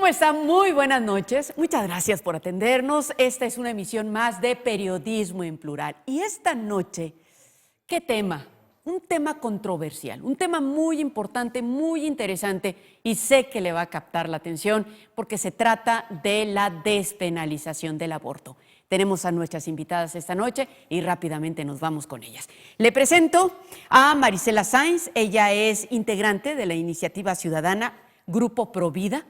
¿Cómo están? Muy buenas noches. Muchas gracias por atendernos. Esta es una emisión más de Periodismo en Plural. Y esta noche, ¿qué tema? Un tema controversial, un tema muy importante, muy interesante, y sé que le va a captar la atención porque se trata de la despenalización del aborto. Tenemos a nuestras invitadas esta noche y rápidamente nos vamos con ellas. Le presento a Marisela Sáenz. Ella es integrante de la iniciativa ciudadana Grupo Provida.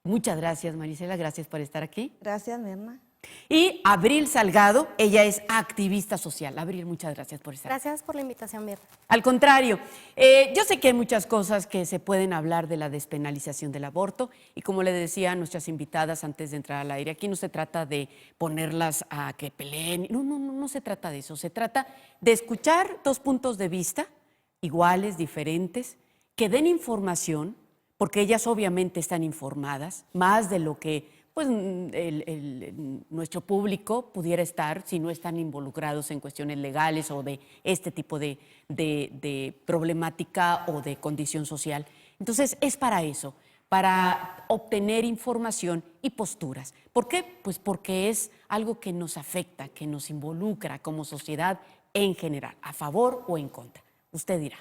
Muchas gracias, Marisela, gracias por estar aquí. Gracias, Mirna. Y Abril Salgado, ella es activista social. Abril, muchas gracias por estar aquí. Gracias por la invitación, Mirna. Al contrario, yo sé que hay muchas cosas que se pueden hablar de la despenalización del aborto y como le decía a nuestras invitadas antes de entrar al aire, aquí no se trata de ponerlas a que peleen, no se trata de eso, se trata de escuchar dos puntos de vista iguales, diferentes, que den información, porque ellas obviamente están informadas, más de lo que pues, nuestro público pudiera estar si no están involucrados en cuestiones legales o de este tipo de problemática o de condición social. Entonces, es para eso, para obtener información y posturas. ¿Por qué? Pues porque es algo que nos afecta, que nos involucra como sociedad en general, a favor o en contra. Usted dirá.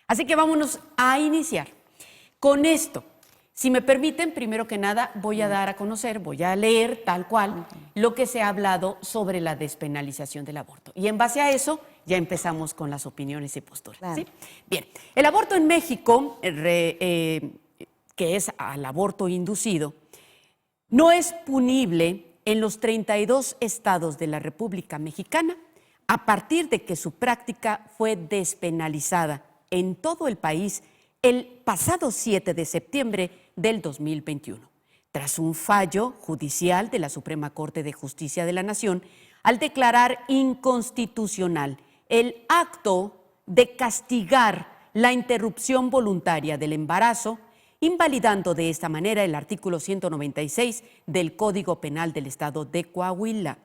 Así que vámonos a iniciar. Con esto, si me permiten, primero que nada voy a dar a conocer, voy a leer tal cual lo que se ha hablado sobre la despenalización del aborto. Y en base a eso ya empezamos con las opiniones y posturas. Claro. ¿Sí? Bien, el aborto en México, que es al aborto inducido, no es punible en los 32 estados de la República Mexicana a partir de que su práctica fue despenalizada en todo el país el pasado 7 de septiembre del 2021, tras un fallo judicial de la Suprema Corte de Justicia de la Nación, al declarar inconstitucional el acto de castigar la interrupción voluntaria del embarazo, invalidando de esta manera el artículo 196 del Código Penal del Estado de Coahuila,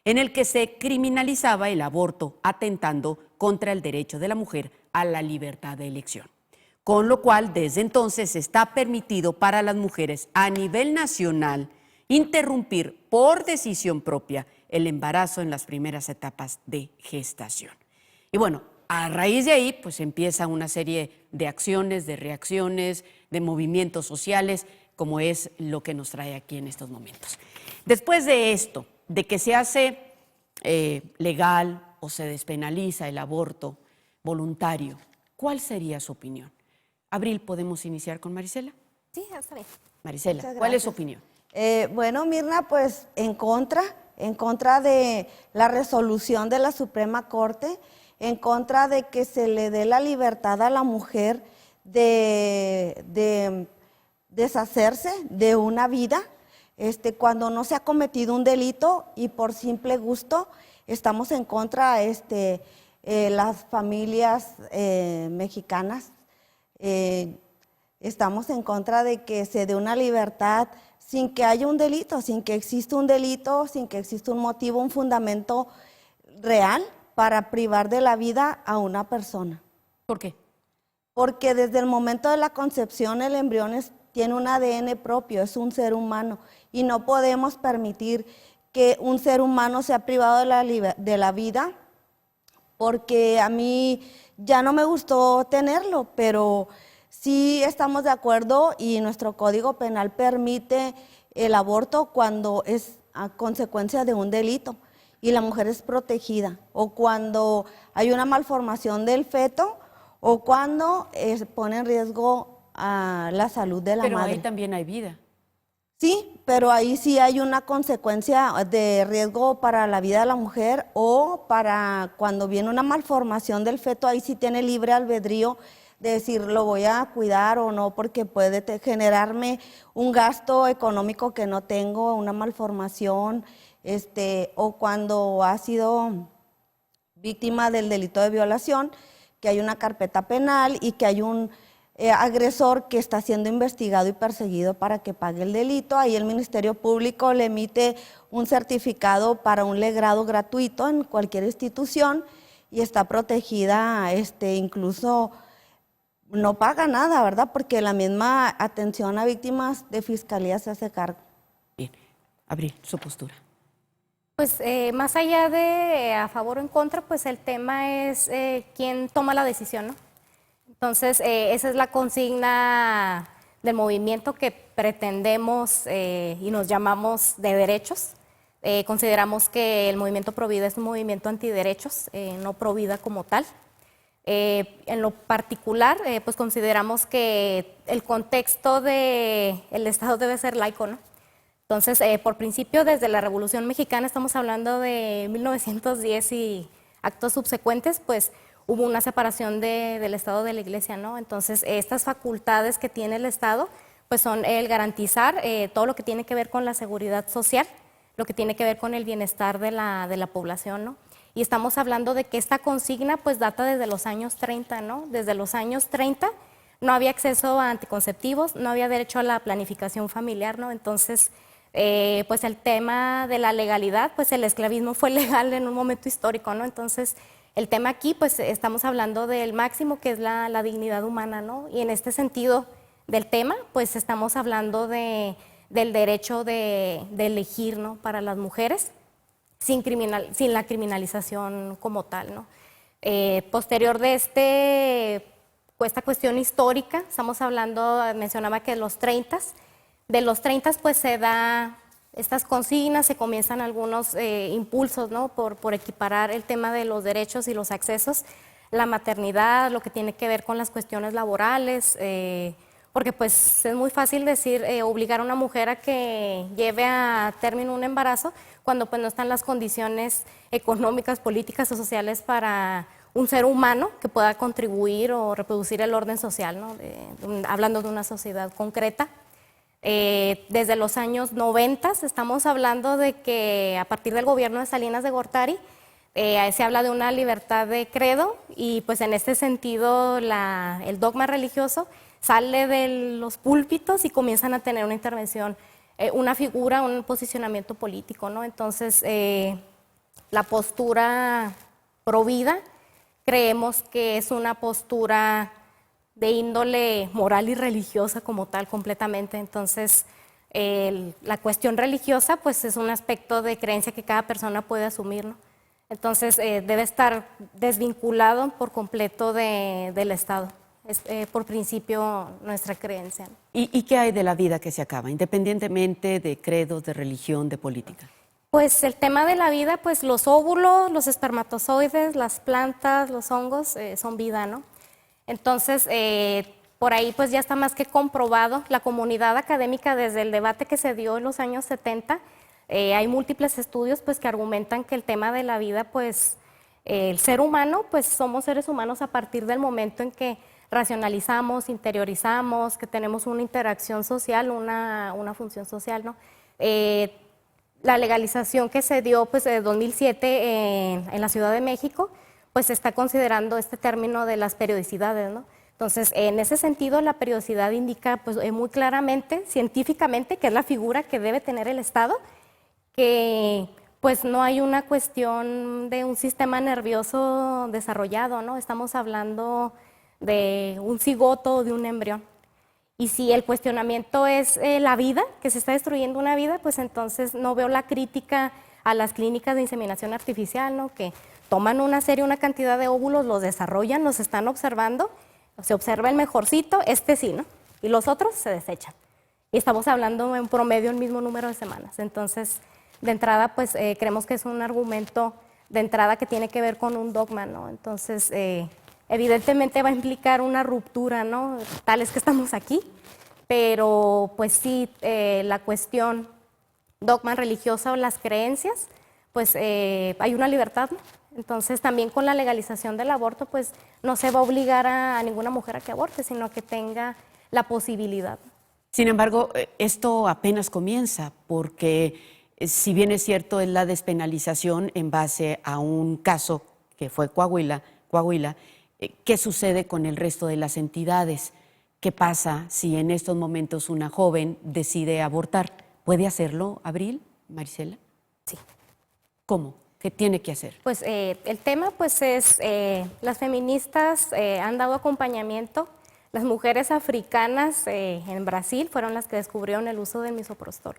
en el que se criminalizaba el aborto, atentando contra el derecho de la mujer a la libertad de elección. Con lo cual, desde entonces está permitido para las mujeres a nivel nacional interrumpir por decisión propia el embarazo en las primeras etapas de gestación. Y bueno, a raíz de ahí, pues empieza una serie de acciones, de reacciones, de movimientos sociales, como es lo que nos trae aquí en estos momentos. Después de esto, de que se hace legal o se despenaliza el aborto voluntario, ¿cuál sería su opinión? Abril, ¿podemos iniciar con Marisela? Sí, está bien. Marisela, ¿cuál es su opinión? Bueno, Mirna, pues en contra de la resolución de la Suprema Corte, en contra de que se le dé la libertad a la mujer de deshacerse de una vida, cuando no se ha cometido un delito y por simple gusto estamos en contra las familias mexicanas. Estamos en contra de que se dé una libertad sin que haya un delito, sin que exista un delito, sin que exista un motivo, un fundamento real para privar de la vida a una persona. ¿Por qué? Porque desde el momento de la concepción el embrión tiene un ADN propio, es un ser humano y no podemos permitir que un ser humano sea privado de la vida, porque a mí ya no me gustó tenerlo, pero sí estamos de acuerdo y nuestro Código Penal permite el aborto cuando es a consecuencia de un delito y la mujer es protegida, o cuando hay una malformación del feto, o cuando pone en riesgo a la salud de la madre. Pero ahí también hay vida. Sí, pero ahí sí hay una consecuencia de riesgo para la vida de la mujer, o para cuando viene una malformación del feto, ahí sí tiene libre albedrío de decir lo voy a cuidar o no, porque puede generarme un gasto económico que no tengo, una malformación, o cuando ha sido víctima del delito de violación, que hay una carpeta penal y que hay un agresor que está siendo investigado y perseguido para que pague el delito. Ahí el Ministerio Público le emite un certificado para un legrado gratuito en cualquier institución y está protegida incluso no paga nada, ¿verdad? Porque la misma atención a víctimas de fiscalía se hace cargo. Bien, Abril, su postura. Pues más allá de a favor o en contra, pues el tema es quién toma la decisión, ¿no? Entonces, esa es la consigna del movimiento que pretendemos y nos llamamos de derechos. Consideramos que el movimiento Provida es un movimiento antiderechos, no Provida como tal. En lo particular, pues consideramos que el contexto del Estado debe ser laico, ¿no? Entonces, por principio, desde la Revolución Mexicana, estamos hablando de 1910 y actos subsecuentes, pues hubo una separación del Estado de la Iglesia, ¿no? Entonces, estas facultades que tiene el Estado, pues son el garantizar todo lo que tiene que ver con la seguridad social, lo que tiene que ver con el bienestar de la población, ¿no? Y estamos hablando de que esta consigna, pues data desde los años 30, ¿no? Desde los años 30 no había acceso a anticonceptivos, no había derecho a la planificación familiar, ¿no? Entonces, pues el tema de la legalidad, pues el esclavismo fue legal en un momento histórico, ¿no? Entonces, el tema aquí, pues estamos hablando del máximo que es la dignidad humana, ¿no? Y en este sentido del tema, pues estamos hablando del derecho de elegir, ¿no? Para las mujeres, sin la criminalización como tal, ¿no? Posterior de esta cuestión histórica, estamos hablando, mencionaba que de los 30, pues se da estas consignas, se comienzan algunos impulsos, ¿no? por equiparar el tema de los derechos y los accesos, la maternidad, lo que tiene que ver con las cuestiones laborales, porque pues es muy fácil decir, obligar a una mujer a que lleve a término un embarazo cuando pues no están las condiciones económicas, políticas o sociales para un ser humano que pueda contribuir o reproducir el orden social, ¿no? Hablando de una sociedad concreta. Desde los años 90 estamos hablando de que a partir del gobierno de Salinas de Gortari se habla de una libertad de credo y pues en este sentido el dogma religioso sale de los púlpitos y comienzan a tener una intervención, una figura, un posicionamiento político, ¿no? Entonces, la postura provida creemos que es una postura de índole moral y religiosa como tal completamente. Entonces, la cuestión religiosa pues es un aspecto de creencia que cada persona puede asumir, ¿no? Entonces, debe estar desvinculado por completo del Estado. Es por principio nuestra creencia, ¿no? ¿Y qué hay de la vida que se acaba, independientemente de credos, de religión, de política? Pues el tema de la vida, pues los óvulos, los espermatozoides, las plantas, los hongos son vida, ¿no? Entonces, por ahí pues ya está más que comprobado. La comunidad académica, desde el debate que se dio en los años 70, hay múltiples estudios pues que argumentan que el tema de la vida, pues el ser humano, pues somos seres humanos a partir del momento en que racionalizamos, interiorizamos, que tenemos una interacción social, una función social, ¿no? La legalización que se dio pues en 2007 en la Ciudad de México, pues se está considerando este término de las periodicidades, ¿no? Entonces, en ese sentido, la periodicidad indica pues muy claramente, científicamente, que es la figura que debe tener el Estado, que pues no hay una cuestión de un sistema nervioso desarrollado, ¿no? Estamos hablando de un cigoto o de un embrión. Y si el cuestionamiento es la vida, que se está destruyendo una vida, pues entonces no veo la crítica a las clínicas de inseminación artificial, ¿no? Que toman una cantidad de óvulos, los desarrollan, los están observando, se observa el mejorcito, sí, ¿no? Y los otros se desechan. Y estamos hablando en promedio el mismo número de semanas. Entonces, de entrada, pues creemos que es un argumento de entrada que tiene que ver con un dogma, ¿no? Entonces, evidentemente va a implicar una ruptura, ¿no? Tal es que estamos aquí, pero pues sí, la cuestión dogma religiosa o las creencias, pues hay una libertad, ¿no? Entonces también con la legalización del aborto, pues no se va a obligar a ninguna mujer a que aborte, sino que tenga la posibilidad. Sin embargo, esto apenas comienza porque si bien es cierto es la despenalización en base a un caso que fue Coahuila, ¿qué sucede con el resto de las entidades? ¿Qué pasa si en estos momentos una joven decide abortar? ¿Puede hacerlo, Abril, Marisela? Sí. ¿Cómo? ¿Qué tiene que hacer? Pues el tema pues es, las feministas han dado acompañamiento Las mujeres africanas en Brasil fueron las que descubrieron el uso del misoprostol.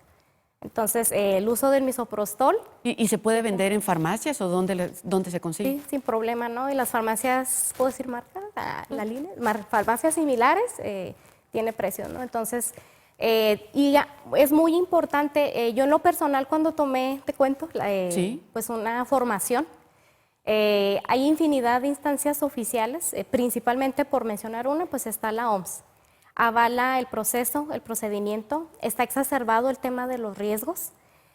Entonces, el uso del misoprostol... ¿Y se puede vender en farmacias o dónde se consigue? Sí, sin problema, ¿no? Y las farmacias, ¿puedo decir marca? La línea, farmacias similares tiene precio, ¿no? Entonces, es muy importante, yo en lo personal cuando tomé, te cuento, ¿Sí? pues una formación, hay infinidad de instancias oficiales, principalmente por mencionar una, pues está la OMS. Avala el proceso, el procedimiento, está exacerbado el tema de los riesgos,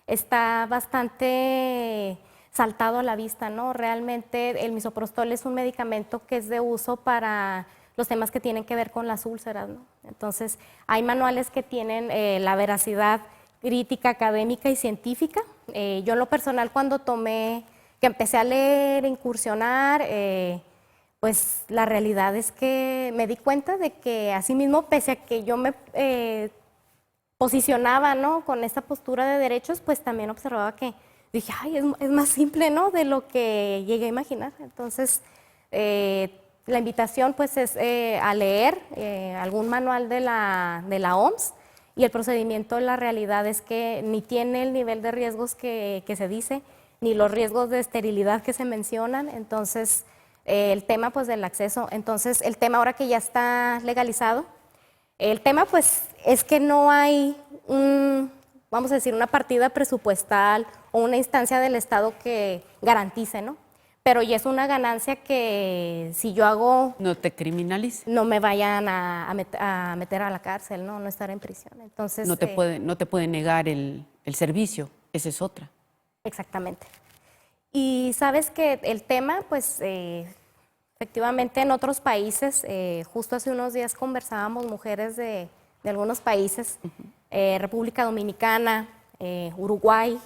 está bastante saltado a la vista, ¿no? Realmente el misoprostol es un medicamento que es de uso para los temas que tienen que ver con las úlceras, ¿no? Entonces, hay manuales que tienen la veracidad crítica, académica y científica. Yo en lo personal cuando que empecé a leer, incursionar, pues la realidad es que me di cuenta de que así mismo, pese a que yo me posicionaba, ¿no?, con esta postura de derechos, pues también observaba que dije, ay, es más simple, ¿no?, de lo que llegué a imaginar. Entonces, la invitación pues es a leer algún manual de la OMS, y el procedimiento, la realidad es que ni tiene el nivel de riesgos que se dice, ni los riesgos de esterilidad que se mencionan. Entonces, el tema pues del acceso, entonces el tema ahora que ya está legalizado, el tema pues es que no hay vamos a decir, una partida presupuestal o una instancia del Estado que garantice, ¿no? Pero ya es una ganancia que si yo hago... No te criminalice. No me vayan a meter a la cárcel, ¿no? No estar en prisión. Entonces... No te puede negar el servicio, esa es otra. Exactamente. Y sabes que el tema, pues, efectivamente en otros países, justo hace unos días conversábamos mujeres de algunos países, República Dominicana, Uruguay,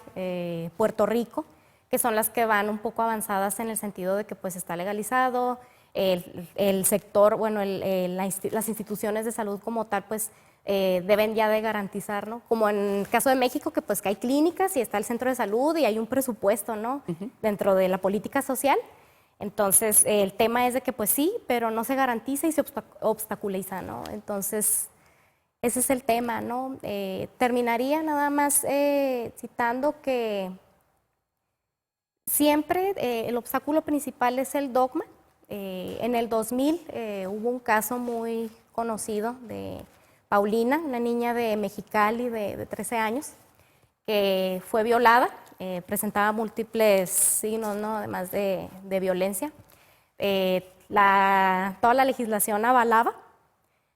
Puerto Rico, que son las que van un poco avanzadas en el sentido de que pues está legalizado, el sector, bueno, las instituciones de salud como tal, pues deben ya de garantizar, ¿no? Como en el caso de México, que pues que hay clínicas y está el centro de salud y hay un presupuesto, ¿no? Dentro de la política social. Entonces, el tema es de que pues sí, pero no se garantiza y se obstaculiza, ¿no? Entonces, ese es el tema, ¿no? Terminaría nada más citando que siempre el obstáculo principal es el dogma. En el 2000 hubo un caso muy conocido de Paulina, una niña de Mexicali de 13 años, que fue violada, presentaba múltiples signos, ¿no?, además de violencia. Toda la legislación avalaba,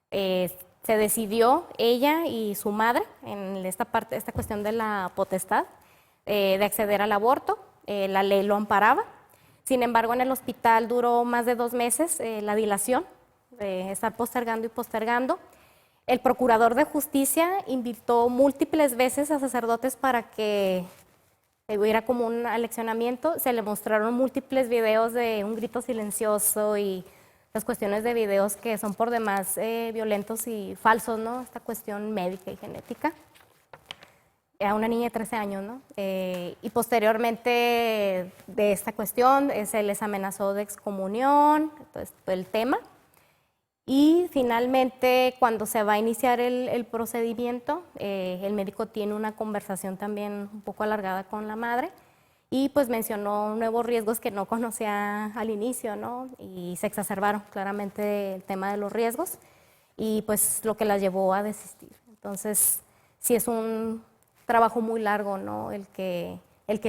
se decidió ella y su madre en esta cuestión de la potestad de acceder al aborto, la ley lo amparaba. Sin embargo, en el hospital duró más de 2 meses la dilación, de estar postergando y postergando. El procurador de justicia invitó múltiples veces a sacerdotes para que hubiera como un aleccionamiento. Se le mostraron múltiples videos de un grito silencioso y las cuestiones de videos que son por demás violentos y falsos, ¿no? Esta cuestión médica y genética. A una niña de 13 años, ¿no? Y posteriormente de esta cuestión se les amenazó de excomunión, entonces todo el tema. Y finalmente, cuando se va a iniciar el procedimiento, el médico tiene una conversación también un poco alargada con la madre y pues mencionó nuevos riesgos que no conocía al inicio, ¿no? Y se exacerbaron claramente el tema de los riesgos y pues lo que la llevó a desistir. Entonces, sí es un trabajo muy largo, ¿no?, el que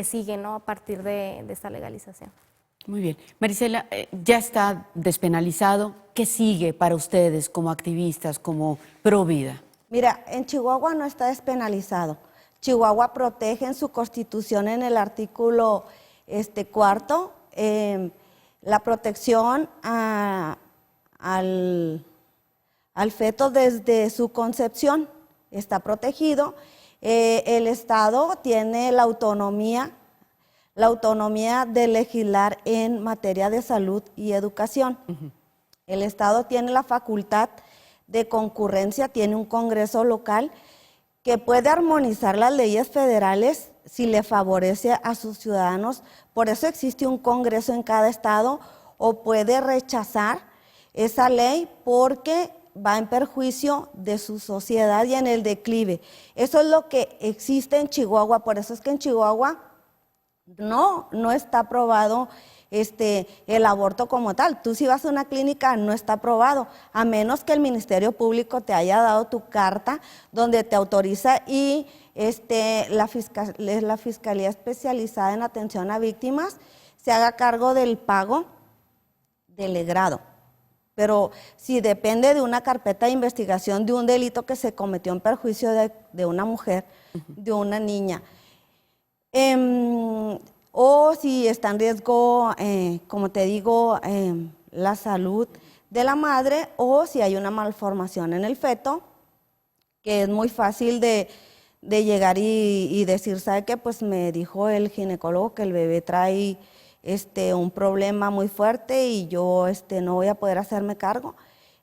sigue, ¿no?, a partir de esta legalización. Muy bien. Marisela, ya está despenalizado. ¿Qué sigue para ustedes como activistas, como Pro Vida? Mira, en Chihuahua no está despenalizado. Chihuahua protege en su constitución en el artículo 4 la protección al feto desde su concepción. Está protegido. El Estado tiene la autonomía de legislar en materia de salud y educación. El Estado tiene la facultad de concurrencia, tiene un Congreso local que puede armonizar las leyes federales si le favorece a sus ciudadanos. Por eso existe un Congreso en cada estado, o puede rechazar esa ley porque va en perjuicio de su sociedad y en el declive. Eso es lo que existe en Chihuahua, por eso es que en Chihuahua no está aprobado el aborto como tal. Tú si vas a una clínica no está aprobado, a menos que el Ministerio Público te haya dado tu carta donde te autoriza y la Fiscalía Especializada en Atención a Víctimas se haga cargo del pago del legrado. Pero si depende de una carpeta de investigación de un delito que se cometió en perjuicio de una mujer, de una niña, o si está en riesgo, como te digo, la salud de la madre, o si hay una malformación en el feto, que es muy fácil de llegar y decir, ¿sabe qué? Pues me dijo el ginecólogo que el bebé trae un problema muy fuerte y yo no voy a poder hacerme cargo.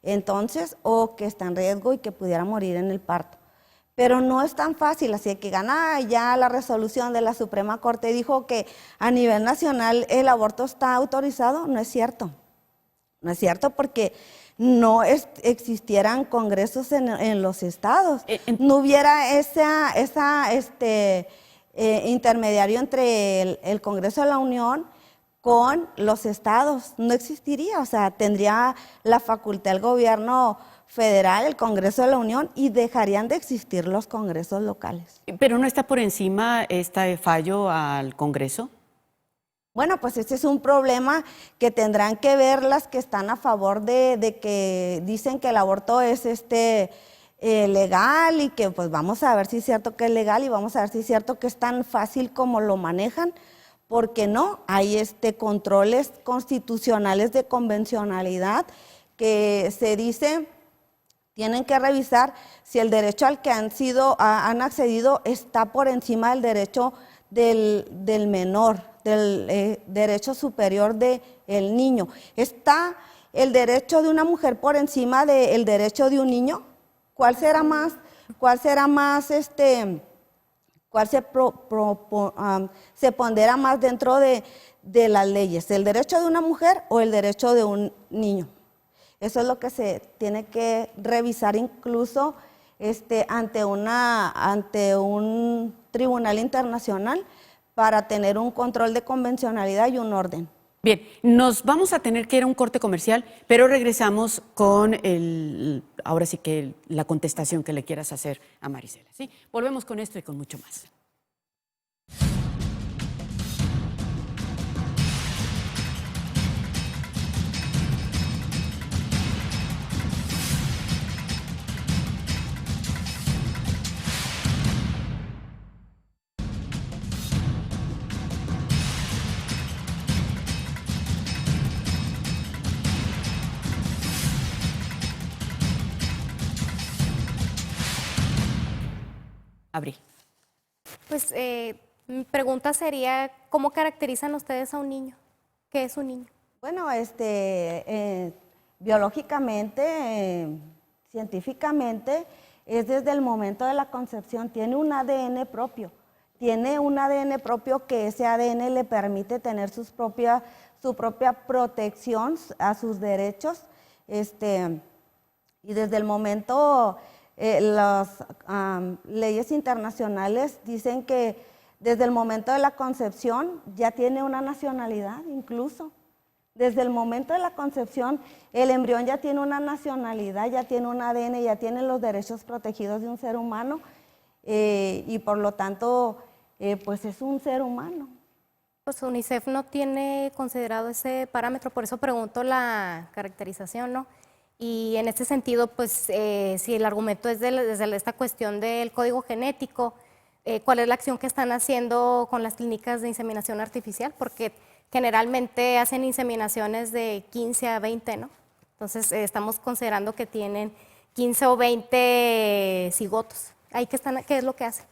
Entonces, o que está en riesgo y que pudiera morir en el parto. Pero no es tan fácil, así que ya la resolución de la Suprema Corte dijo que a nivel nacional el aborto está autorizado. No es cierto. No es cierto porque no existieran congresos en los estados. No hubiera intermediario entre el Congreso de la Unión con los estados. No existiría, o sea, tendría la facultad el gobierno federal, el Congreso de la Unión, y dejarían de existir los congresos locales. ¿Pero no está por encima este fallo al Congreso? Bueno, pues ese es un problema que tendrán que ver las que están a favor de que dicen que el aborto es legal y que pues vamos a ver si es cierto que es legal y vamos a ver si es cierto que es tan fácil como lo manejan, porque no, hay controles constitucionales de convencionalidad que se dice tienen que revisar si el derecho al que han accedido está por encima del derecho del menor, del derecho superior del niño. ¿Está el derecho de una mujer por encima del derecho de un niño? ¿Cuál será más cuál se pondera más dentro de las leyes? ¿El derecho de una mujer o el derecho de un niño? Eso es lo que se tiene que revisar incluso ante un tribunal internacional para tener un control de convencionalidad y un orden. Bien, nos vamos a tener que ir a un corte comercial, pero regresamos con ahora sí que la contestación que le quieras hacer a Marisela, ¿sí? Volvemos con esto y con mucho más. Abril. Pues mi pregunta sería, ¿cómo caracterizan ustedes a un niño? ¿Qué es un niño? Bueno, biológicamente, científicamente, es desde el momento de la concepción, tiene un ADN propio. Tiene un ADN propio que ese ADN le permite tener su propia protección a sus derechos. Y desde el momento, las leyes internacionales dicen que desde el momento de la concepción ya tiene una nacionalidad incluso. Desde el momento de la concepción, el embrión ya tiene una nacionalidad, ya tiene un ADN, ya tiene los derechos protegidos de un ser humano y por lo tanto, pues es un ser humano. Pues UNICEF no tiene considerado ese parámetro, por eso pregunto la caracterización, ¿no? Y en este sentido, pues si el argumento es desde esta cuestión del código genético, ¿cuál es la acción que están haciendo con las clínicas de inseminación artificial? Porque generalmente hacen inseminaciones de 15 a 20, ¿no? Entonces estamos considerando que tienen 15 o 20 cigotos. ¿Ahí qué es lo que hacen?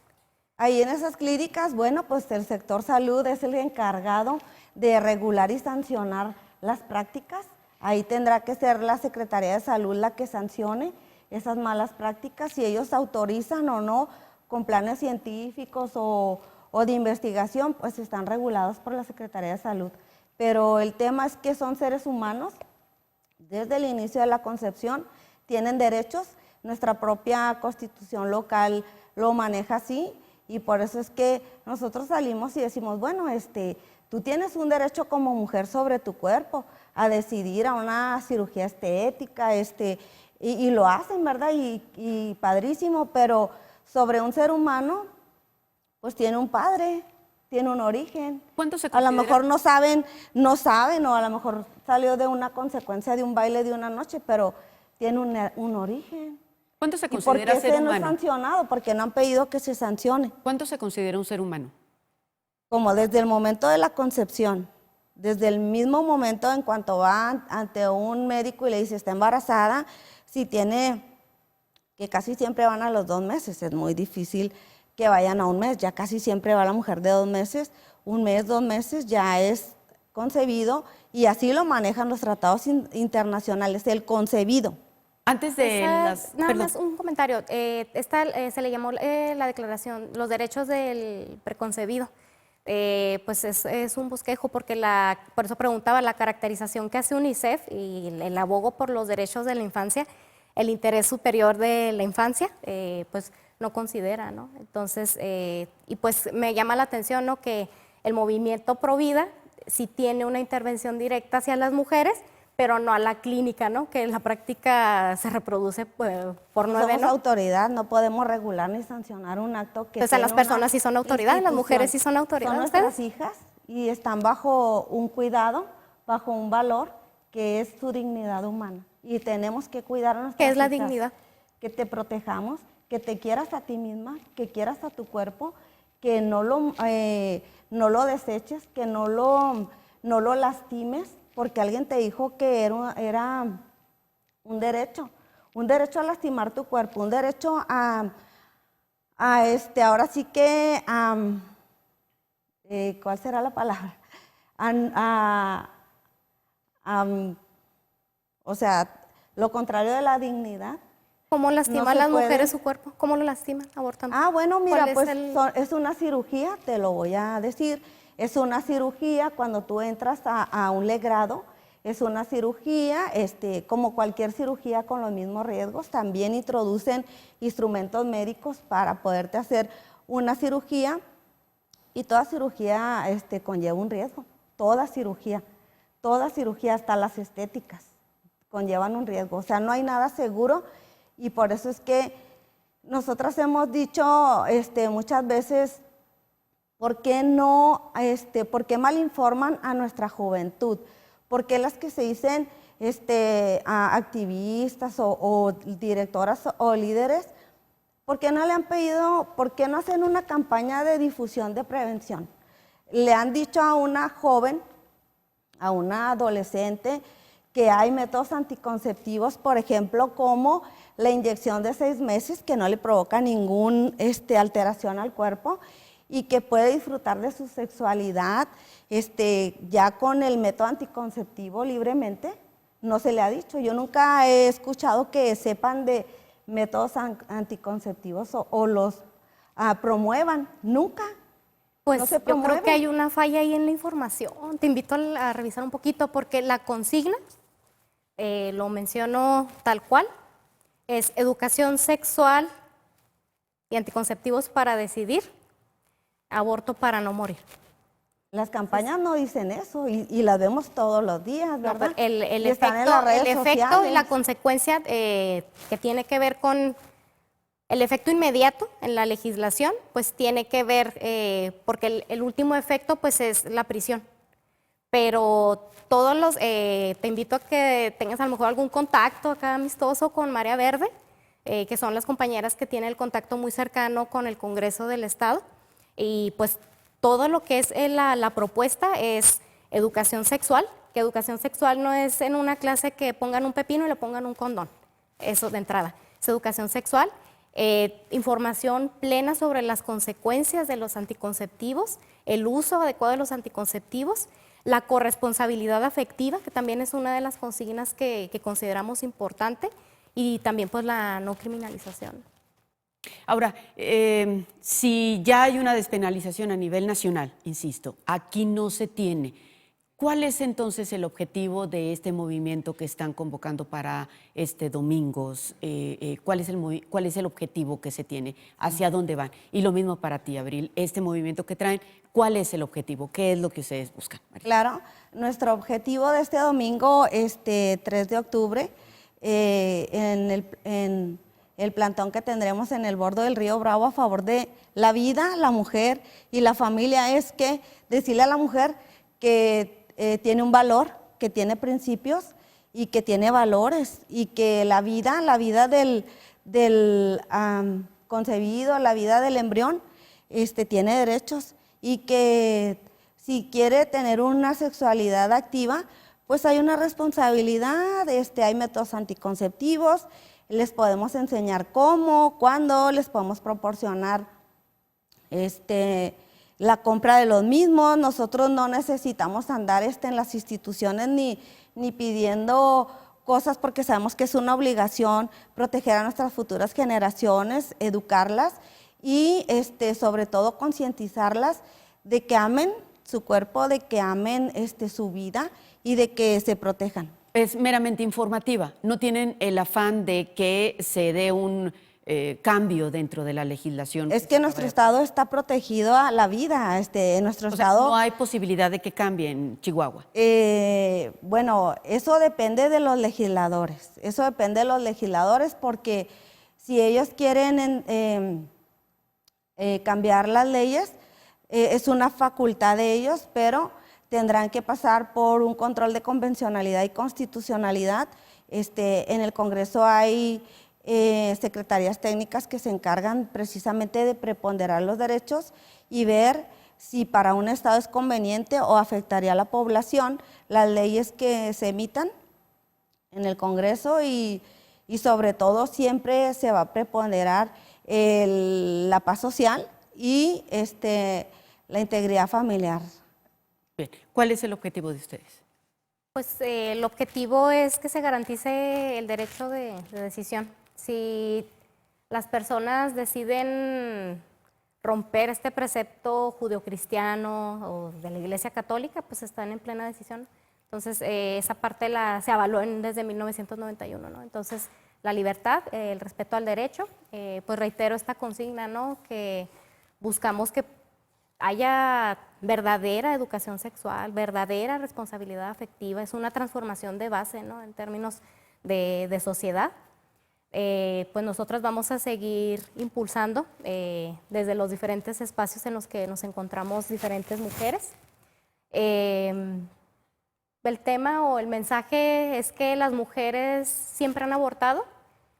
Ahí en esas clínicas, bueno, pues el sector salud es el encargado de regular y sancionar las prácticas. Ahí tendrá que ser la Secretaría de Salud la que sancione esas malas prácticas, si ellos autorizan o no con planes científicos o de investigación, pues están regulados por la Secretaría de Salud. Pero el tema es que son seres humanos, desde el inicio de la concepción tienen derechos, nuestra propia constitución local lo maneja así, y por eso es que nosotros salimos y decimos, bueno, tú tienes un derecho como mujer sobre tu cuerpo, a decidir a una cirugía estética, y lo hacen, ¿verdad? Y padrísimo, pero sobre un ser humano, pues tiene un padre, tiene un origen. ¿Cuánto se A lo considera? mejor no saben, o a lo mejor salió de una consecuencia de un baile de una noche, pero tiene un origen. ¿Cuánto se ¿Y por considera qué ser no es humano? sancionado? Porque no han pedido que se sancione. ¿Cuánto se considera un ser humano? Como desde el momento de la concepción, desde el mismo momento en cuanto va ante un médico y le dice está embarazada, si tiene, que casi siempre van a los 2 meses, es muy difícil que vayan a un mes, ya casi siempre va la mujer de 2 meses, 1 mes, 2 meses ya es concebido, y así lo manejan los tratados internacionales, el concebido. Antes de las... Nada perdón. más un comentario. Se le llamó la declaración, los derechos del preconcebido. Pues es un bosquejo porque por eso preguntaba la caracterización que hace UNICEF y el abogo por los derechos de la infancia, el interés superior de la infancia, pues no considera, ¿no? Entonces, y pues me llama la atención, ¿no?, que el movimiento Provida sí tiene una intervención directa hacia las mujeres, pero no a la clínica, ¿no?, que en la práctica se reproduce por 9, Somos ¿no? autoridad, no podemos regular ni sancionar un acto que Entonces, tiene las una personas sí son autoridad, las mujeres sí son autoridad. Son ¿Ustedes? nuestras hijas y están bajo un cuidado, bajo un valor que es su dignidad humana. Y tenemos que cuidar a nuestras ¿Qué es la hijas, dignidad? que te protejamos, que te quieras a ti misma, que quieras a tu cuerpo, que no lo deseches, que no lo lastimes, porque alguien te dijo que era un derecho a lastimar tu cuerpo, un derecho ahora sí que, ¿cuál será la palabra? O sea, lo contrario de la dignidad. ¿Cómo No lastiman se las puede. mujeres su cuerpo? ¿Cómo lo lastiman abortando? Bueno, mira, ¿Cuál es pues el- es una cirugía, te lo voy a decir. Es una cirugía cuando tú entras a un legrado, es una cirugía, como cualquier cirugía con los mismos riesgos, también introducen instrumentos médicos para poderte hacer una cirugía, y toda cirugía conlleva un riesgo, toda cirugía, hasta las estéticas conllevan un riesgo, o sea, no hay nada seguro, y por eso es que nosotras hemos dicho muchas veces, ¿por qué por qué malinforman a nuestra juventud? ¿Por qué las que se dicen activistas o directoras o líderes, por qué no le han pedido, por qué no hacen una campaña de difusión de prevención? Le han dicho a una joven, a una adolescente, que hay métodos anticonceptivos, por ejemplo, como la inyección de 6 meses, que no le provoca ninguna alteración al cuerpo, y que puede disfrutar de su sexualidad ya con el método anticonceptivo libremente. No se le ha dicho. Yo nunca he escuchado que sepan de métodos anticonceptivos o los promuevan. Nunca. Pues no se yo creo promueve. que hay una falla ahí en la información. Te invito a revisar un poquito porque la consigna, lo menciono tal cual, es educación sexual y anticonceptivos para decidir, aborto para no morir. Las campañas no dicen eso y las vemos todos los días, No, ¿verdad? pero el Y están en las redes efecto y la sociales. consecuencia que tiene que ver con el efecto inmediato en la legislación, pues tiene que ver, porque el último efecto pues es la prisión. Pero te invito a que tengas a lo mejor algún contacto acá amistoso con Marea Verde, que son las compañeras que tienen el contacto muy cercano con el Congreso del Estado. Y pues todo lo que es la propuesta es educación sexual, que educación sexual no es en una clase que pongan un pepino y le pongan un condón, eso de entrada, es educación sexual, información plena sobre las consecuencias de los anticonceptivos, el uso adecuado de los anticonceptivos, la corresponsabilidad afectiva, que también es una de las consignas que consideramos importante, y también pues la no criminalización. Ahora, si ya hay una despenalización a nivel nacional, insisto, aquí no se tiene, ¿Cuál es entonces el objetivo de este movimiento que están convocando para este domingo? ¿Cuál es el objetivo que se tiene? ¿Hacia dónde van? Y lo mismo para ti, Abril, este movimiento que traen, ¿cuál es el objetivo? ¿Qué es lo que ustedes buscan, María? Claro, nuestro objetivo de este domingo, 3 de octubre, en el plantón que tendremos en el bordo del río Bravo a favor de la vida, la mujer y la familia, es que decirle a la mujer que tiene un valor, que tiene principios y que tiene valores, y que la vida del concebido, la vida del embrión, tiene derechos, y que si quiere tener una sexualidad activa, pues hay una responsabilidad, hay métodos anticonceptivos, les podemos enseñar cómo, cuándo, les podemos proporcionar la compra de los mismos. Nosotros no necesitamos andar en las instituciones ni pidiendo cosas, porque sabemos que es una obligación proteger a nuestras futuras generaciones, educarlas y sobre todo concientizarlas de que amen su cuerpo, de que amen su vida y de que se protejan. Es meramente informativa, no tienen el afán de que se dé un cambio dentro de la legislación. Es que nuestro estado está protegido a la vida, nuestro estado... no hay posibilidad de que cambie en Chihuahua. Bueno, eso depende de los legisladores, porque si ellos quieren cambiar las leyes, es una facultad de ellos, pero tendrán que pasar por un control de convencionalidad y constitucionalidad. En el Congreso hay secretarías técnicas que se encargan precisamente de preponderar los derechos y ver si para un estado es conveniente o afectaría a la población las leyes que se emitan en el Congreso, y sobre todo siempre se va a preponderar la paz social y la integridad familiar. Bien. ¿Cuál es el objetivo de ustedes? Pues el objetivo es que se garantice el derecho de decisión. Si las personas deciden romper este precepto judeocristiano o de la Iglesia Católica, pues están en plena decisión. Entonces, esa parte se avaló desde 1991, ¿no? Entonces, la libertad, el respeto al derecho, pues reitero esta consigna, ¿no? Que buscamos que haya verdadera educación sexual, verdadera responsabilidad afectiva. Es una transformación de base, ¿no? En términos de sociedad. Pues nosotras vamos a seguir impulsando desde los diferentes espacios en los que nos encontramos diferentes mujeres. El tema o el mensaje es que las mujeres siempre han abortado,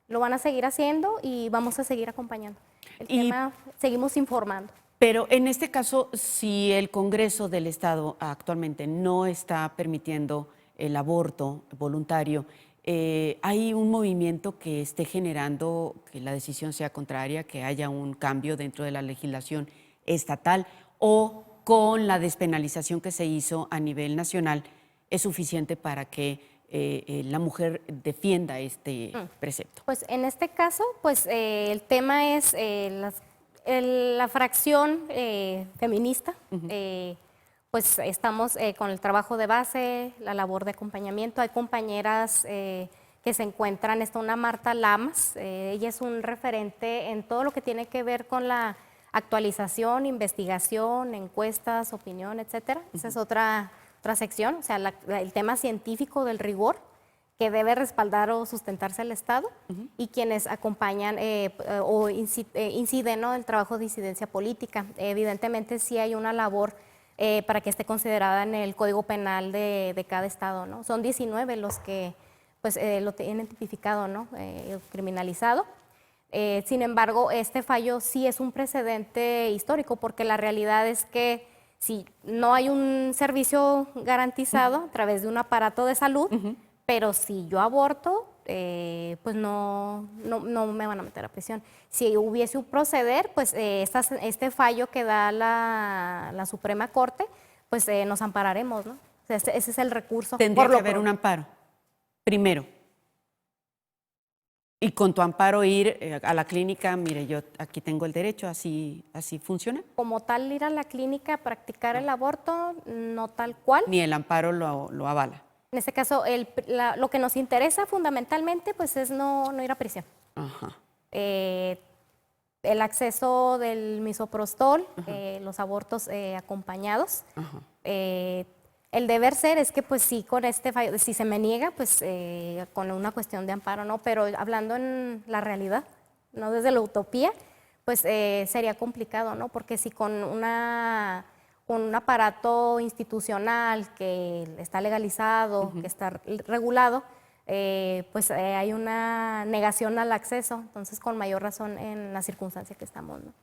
lo van a seguir haciendo y vamos a seguir acompañando. Seguimos informando. Pero en este caso, si el Congreso del Estado actualmente no está permitiendo el aborto voluntario, ¿hay un movimiento que esté generando que la decisión sea contraria, que haya un cambio dentro de la legislación estatal, o con la despenalización que se hizo a nivel nacional es suficiente para que la mujer defienda este precepto? Pues en este caso, pues el tema es la fracción feminista. Pues estamos con el trabajo de base, la labor de acompañamiento. Hay compañeras que se encuentran, está una Marta Lamas, ella es un referente en todo lo que tiene que ver con la actualización, investigación, encuestas, opinión, etcétera. Esa es otra sección, o sea, el tema científico del rigor que debe respaldar o sustentarse el Estado, y quienes acompañan o inciden, ¿no?, el trabajo de incidencia política. Evidentemente sí hay una labor para que esté considerada en el Código Penal de cada Estado, ¿no? Son 19 los que pues, lo tienen tipificado, ¿no?, criminalizado. Sin embargo, este fallo sí es un precedente histórico, porque la realidad es que si no hay un servicio garantizado a través de un aparato de salud, pero si yo aborto, pues no me van a meter a prisión. Si hubiese un proceder, pues este fallo que da la Suprema Corte, pues nos ampararemos, ¿no? O sea, ese es el recurso. Tendría que haber un amparo, primero. Y con tu amparo ir a la clínica, mire, yo aquí tengo el derecho, así funciona. Como tal, ir a la clínica a practicar el aborto, no tal cual. Ni el amparo lo avala. En este caso, lo que nos interesa fundamentalmente pues es no ir a prisión. Ajá. El acceso del misoprostol, los abortos acompañados. Ajá. El deber ser es que pues sí, con este fallo, si se me niega, pues con una cuestión de amparo, ¿no? Pero hablando en la realidad, no desde la utopía, pues sería complicado, ¿no? Porque si con un aparato institucional que está legalizado, que está regulado, pues hay una negación al acceso, entonces con mayor razón en la circunstancia que estamos, ¿no?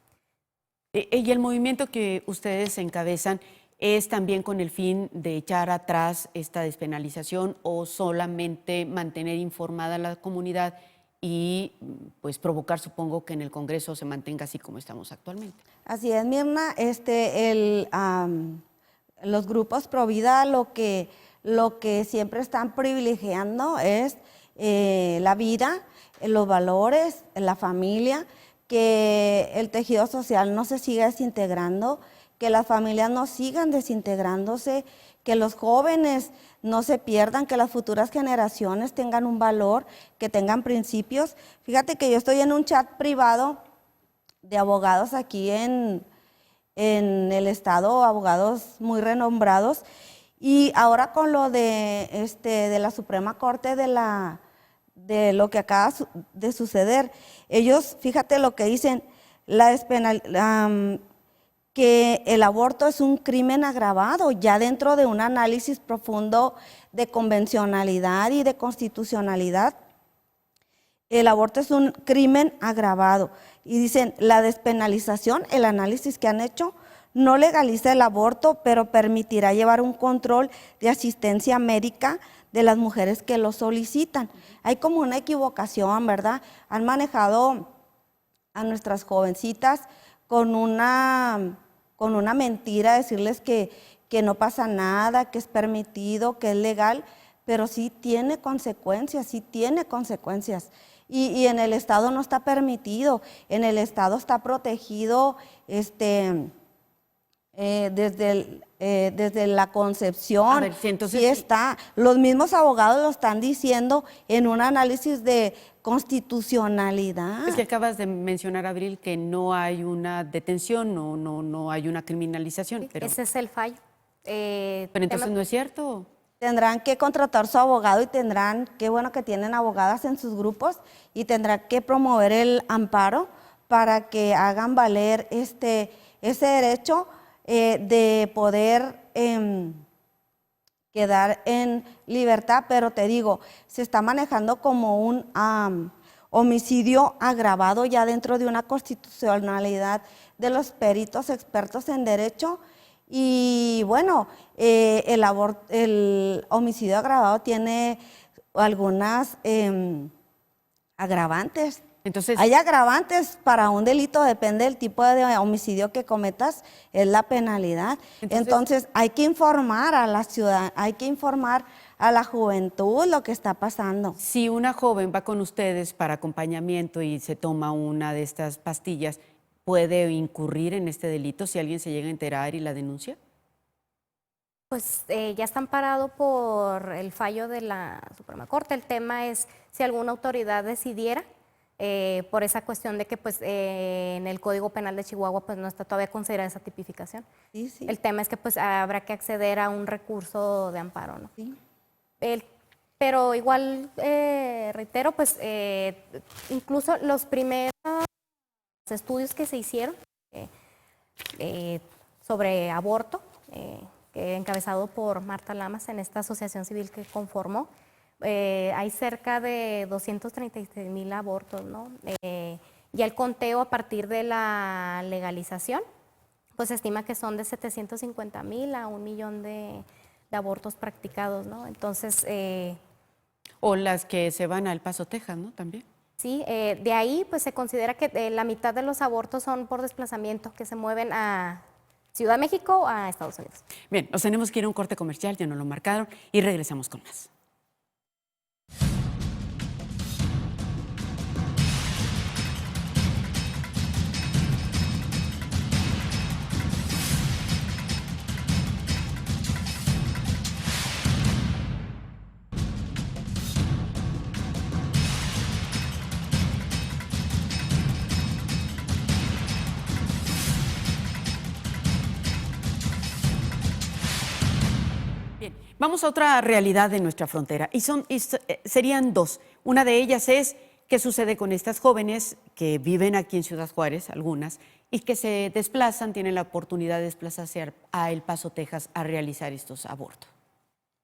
Y el movimiento que ustedes encabezan es también con el fin de echar atrás esta despenalización o solamente mantener informada a la comunidad y pues provocar, supongo, que en el Congreso se mantenga así como estamos actualmente. Así es, Mirna. Los grupos pro vida lo que siempre están privilegiando es la vida, los valores, la familia, que el tejido social no se siga desintegrando, que las familias no sigan desintegrándose, que los jóvenes no se pierdan, que las futuras generaciones tengan un valor, que tengan principios. Fíjate que yo estoy en un chat privado de abogados aquí en el estado, abogados muy renombrados, y ahora con lo de la Suprema Corte de lo que acaba de suceder, ellos, fíjate lo que dicen, que el aborto es un crimen agravado, ya dentro de un análisis profundo de convencionalidad y de constitucionalidad. El aborto es un crimen agravado. Y dicen, la despenalización, el análisis que han hecho, no legaliza el aborto, pero permitirá llevar un control de asistencia médica de las mujeres que lo solicitan. Hay como una equivocación, ¿verdad? Han manejado a nuestras jovencitas con una mentira, decirles que no pasa nada, que es permitido, que es legal, pero sí tiene consecuencias, Y en el Estado no está permitido, en el Estado está protegido desde la concepción. A ver, sí, entonces, sí está. Los mismos abogados lo están diciendo en un análisis de constitucionalidad. Es que acabas de mencionar, Abril, que no hay una detención, no hay una criminalización. Sí, pero, ese es el fallo. pero entonces no es cierto. Tendrán que contratar su abogado y qué bueno que tienen abogadas en sus grupos, y tendrán que promover el amparo para que hagan valer ese derecho de poder quedar en libertad. Pero te digo, se está manejando como un homicidio agravado ya dentro de una constitucionalidad de los peritos expertos en derecho. Y bueno, el homicidio agravado tiene algunas agravantes. Entonces, hay agravantes para un delito, depende del tipo de homicidio que cometas, es la penalidad. Entonces hay que informar a la ciudad, hay que informar a la juventud lo que está pasando. si una joven va con ustedes para acompañamiento y se toma una de estas pastillas, ¿puede incurrir en este delito si alguien se llega a enterar y la denuncia? Pues ya está amparado por el fallo de la Suprema Corte. El tema es si alguna autoridad decidiera, por esa cuestión de que pues, en el Código Penal de Chihuahua pues, no está todavía considerada esa tipificación. Sí, sí. El tema es que pues, habrá que acceder a un recurso de amparo, ¿no? Sí. Pero igual, reitero, pues incluso los primeros estudios que se hicieron sobre aborto, encabezado por Marta Lamas en esta asociación civil que conformó, hay cerca de 236,000 abortos, ¿no? Ya el conteo a partir de la legalización, pues se estima que son de 750,000 a 1,000,000 de abortos practicados, ¿no? Entonces... O las que se van a El Paso, Texas, ¿no? También. Sí, de ahí pues se considera que la mitad de los abortos son por desplazamiento, que se mueven a Ciudad de México o a Estados Unidos. Bien, nos tenemos que ir a un corte comercial, ya nos lo marcaron, y regresamos con más. Vamos a otra realidad de nuestra frontera serían dos. Una de ellas es qué sucede con estas jóvenes que viven aquí en Ciudad Juárez, algunas, y que se desplazan, tienen la oportunidad de desplazarse a El Paso, Texas, a realizar estos abortos.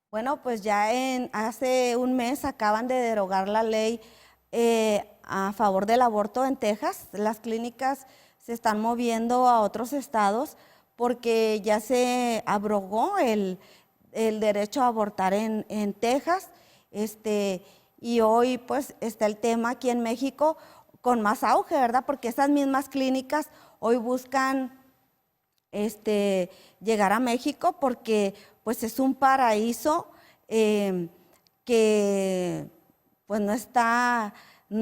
Bueno, pues ya hace un mes acaban de derogar la ley a favor del aborto en Texas. Las clínicas se están moviendo a otros estados porque ya se abrogó el derecho a abortar en Texas. Y hoy pues está el tema aquí en México con más auge, ¿verdad? Porque esas mismas clínicas hoy buscan llegar a México porque pues es un paraíso que pues no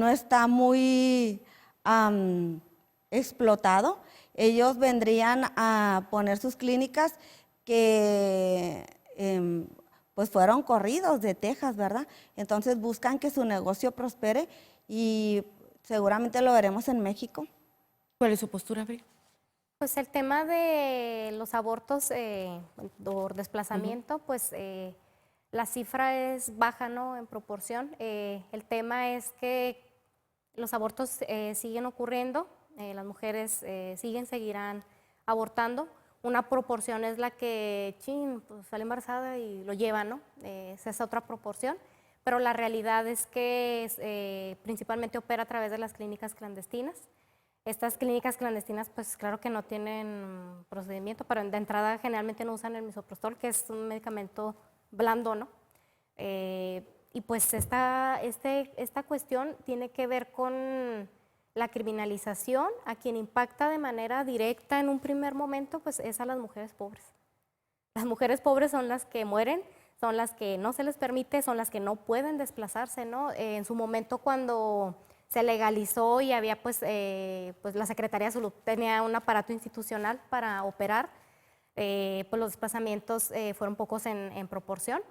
está muy explotado. Ellos vendrían a poner sus clínicas que pues fueron corridos de Texas, ¿verdad? Entonces buscan que su negocio prospere y seguramente lo veremos en México. ¿Cuál es su postura, Abril? Pues el tema de los abortos por desplazamiento, pues la cifra es baja, ¿no? En proporción. El tema es que los abortos siguen ocurriendo, las mujeres seguirán abortando. Una proporción es la que, pues sale embarazada y lo lleva, ¿no? Esa es otra proporción. Pero la realidad es que principalmente opera a través de las clínicas clandestinas. Estas clínicas clandestinas, pues claro que no tienen procedimiento, pero de entrada generalmente no usan el misoprostol, que es un medicamento blando, ¿no? Y pues esta cuestión tiene que ver con la criminalización. A quien impacta de manera directa en un primer momento, pues es a las mujeres pobres. Las mujeres pobres son las que mueren, son las que no se les permite, son las que no pueden desplazarse, ¿no? En su momento cuando se legalizó y había pues la Secretaría de Salud tenía un aparato institucional para operar, pues los desplazamientos fueron pocos en proporción.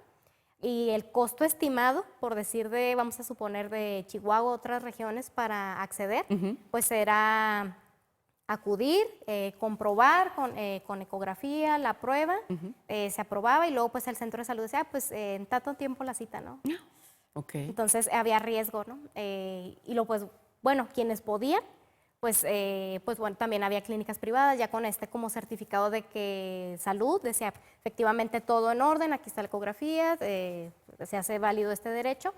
Y el costo estimado, por decir vamos a suponer de Chihuahua, otras regiones para acceder, pues era acudir, comprobar con ecografía la prueba, se aprobaba y luego pues el centro de salud decía, pues en tanto tiempo la cita, ¿no? Okay. Entonces había riesgo, ¿no? Y luego pues, bueno, quienes podían, pues bueno, también había clínicas privadas ya con como certificado de que salud, decía efectivamente todo en orden, aquí está la ecografía, se hace válido este derecho,